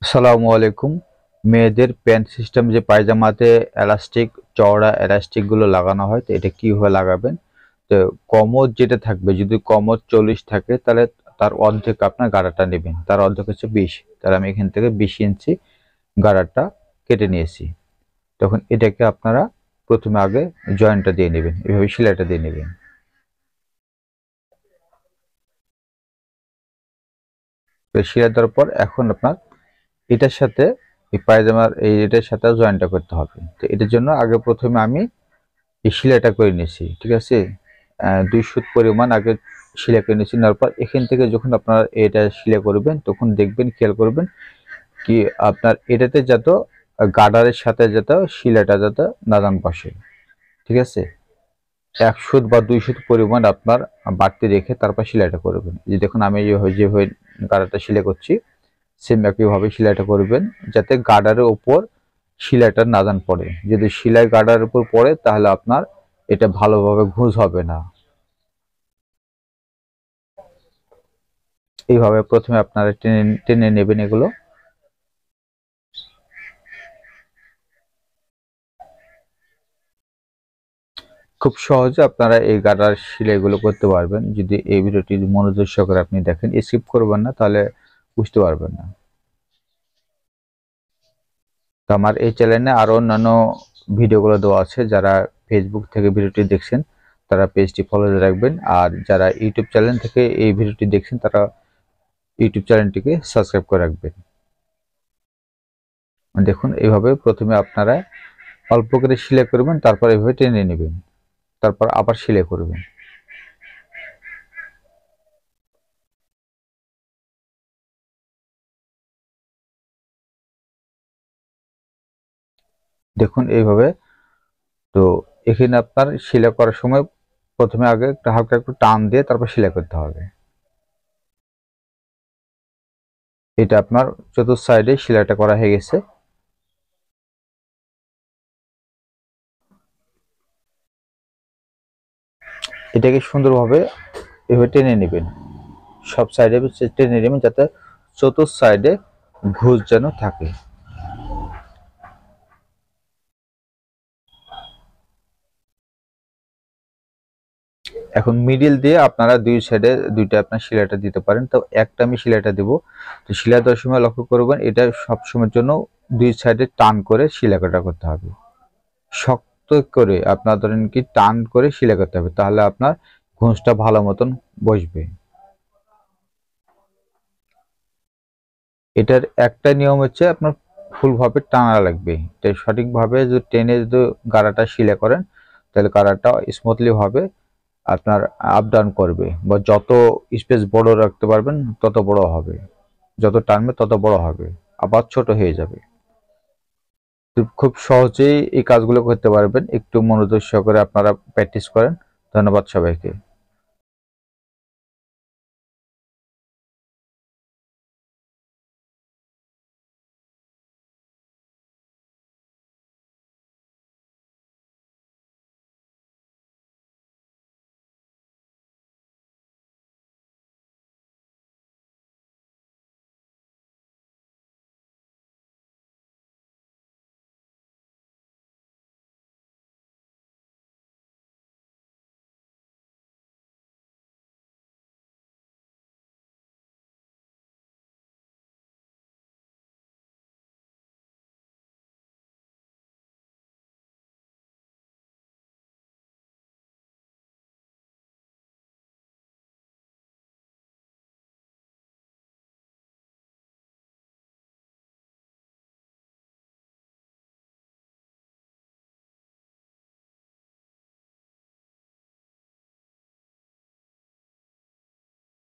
আসসালামু আলাইকুম। মেয়েদের প্যান্ট সিস্টেম যে পায়জামাতে এলাস্টিক, চওড়া এলাস্টিক গুলো লাগানো হয়, তো এটা কিভাবে লাগাবেন? তো কমর যেটা থাকবে, যদি কমর 40 থাকে তাহলে তার অর্ধেক আপনার গাড়াটা নেবেন, তার অর্ধেক হচ্ছে 20। তাহলে আমি এখান থেকে 20 ইঞ্চি গাড়াটা কেটে নিয়েছি। তখন এটাকে আপনারা প্রথমে আগে জয়েন্টটা দিয়ে নেবেন, এভাবে সেলাইটা দিয়ে নেবেন। তো সেলাই দেওয়ার পর এখন আপনার এটার সাথে এই পায়জামার এটার সাথে জয়েন্টটা করতে হবে। তো এটার জন্য আগে প্রথমে আমি এই সেলাইটা করে নিয়েছি, ঠিক আছে। 2 সুত পরিমাণ আগে সেলাই করে নিয়েছি। নেওয়ার পর এখান থেকে যখন আপনারা এটা সেলাই করবেন তখন দেখবেন, খেয়াল করবেন কি আপনার এটাতে যাতে গার্ডারের সাথে যাতে সেলাইটা যাতে নাদান বসে, ঠিক আছে। 1 সুত বা 2 সুত পরিমাণ আপনার বাড়তি রেখে তারপর সেলাইটা করবেন। যে দেখুন আমি যেভাবে গার্ডারটা সেলাই করছি, সেম একইভাবে সেলাইটা করবেন যাতে গার্ডারের উপর সেলাইটা নাদান পড়ে। যদি সেলাই গার্ডারের উপর পড়ে তাহলে আপনার এটা ভালোভাবে ঘুষ হবে না। এইভাবে প্রথমে আপনারা টেনে টেনে নেবেন এগুলো। খুব সহজে আপনারা এই গাটার সেলাইগুলো করতে পারবেন যদি এই ভিডিওটি মনোযোগ সহকারে আপনি দেখেন, স্কিপ করবেন না, তাহলে বুঝতে পারবেন না। তো আমার এই চ্যানেলে আরো অন্যান্য ভিডিওগুলো দেওয়া আছে, যারা ফেসবুক থেকে ভিডিওটি দেখছেন তারা পেজটি ফলো দিয়ে রাখবেন, আর যারা ইউটিউব চ্যানেল থেকে এই ভিডিওটি দেখছেন তারা ইউটিউব চ্যানেলটিকে সাবস্ক্রাইব করে রাখবেন। দেখুন এইভাবে প্রথমে আপনারা অল্প করে সেলাই করবেন, তারপর এইভাবে টেনে নেবেন, তারপর আবার সেলাই করবেন। দেখুন এইভাবে। তো এখানে আপনার সেলাই করার সময় প্রথমে আগে একটু হালকা একটু টান দিয়ে তারপর সেলাই করতে হবে। এটা আপনার চতুর্থ সাইডে সেলাইটা করা হয়ে গেছে। এটাকে সুন্দরভাবে এভাবে টেনে নেবেন, সব সাইডে টেনে নেবেন যাতে চতুর্থ সাইডে ঘুষ যেন থাকে। এখন মিডিল দিয়ে আপনারা দুই সাইডে দুইটা আপনার সেলাইটা দিতে পারেন। তো একটা আমি সেলাইটা দেবো। তো সেলাই দেওয়ার সময় লক্ষ্য করবেন এটা সবসময়ের জন্য দুই সাইডে টান করে সেলাইটা করতে হবে, শক্ত করে আপনার ধরেন কি টান করে সেলাই করতে হবে, তাহলে আপনার ঘুঁষটা ভালো মতন বসবে। এটার একটা নিয়ম হচ্ছে আপনার ফুলভাবে টানা লাগবে। এটা সঠিকভাবে যদি টেনে যদি গাড়াটা সেলাই করেন তাহলে গাড়াটা স্মুথলি ভাবে আপনার আপ ডাউন করবে, বা যত স্পেস বড় রাখতে পারবেন তত বড় হবে, যত টানবে তত বড় হবে, আবার ছোট হয়ে যাবে। তো খুব সহজেই এই কাজগুলো করতে পারবেন, একটু মনোযোগ সহকারে আপনারা প্র্যাকটিস করেন। ধন্যবাদ সবাইকে।